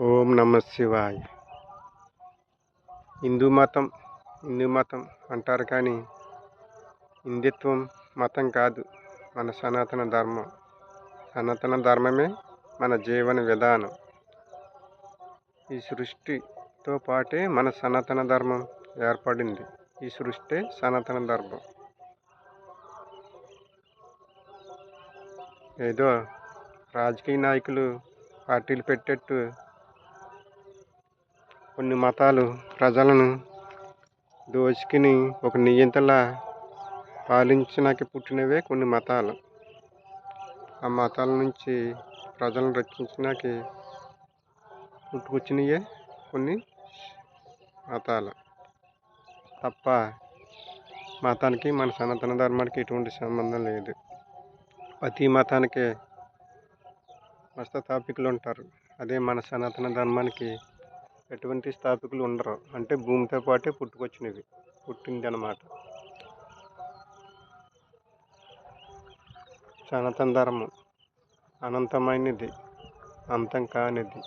ఓం నమ శివాయ. హిందూ మతం అంటారు కానీ హిందుత్వం మతం కాదు, మన సనాతన ధర్మం. సనాతన ధర్మమే మన జీవన విధానం. ఈ సృష్టితో పాటే మన సనాతన ధర్మం ఏర్పడింది. ఈ సృష్టి సనాతన ధర్మం. ఏదో రాజకీయ నాయకులు పార్టీలు పెట్టేట్టు కొన్ని మతాలు ప్రజలను దోచుకుని ఒక నియంతలా పాలించడానికి పుట్టినవే కొన్ని మతాలు. ఆ మతాల నుంచి ప్రజలను రక్షించడానికి పుట్టుకొచ్చినయే కొన్ని మతాలు తప్ప మతానికి మన సనాతన ధర్మానికి ఎటువంటి సంబంధం లేదు. ప్రతి మతానికి స్థాపికులు ఉంటారు. అదే మన సనాతన ధర్మానికి ఎటువంటి స్థాపికులు ఉండరు. అంటే భూమితో పాటే పుట్టింది అన్నమాట. సనాతన ధర్మం అనంతమైనది, అంతం కానిది.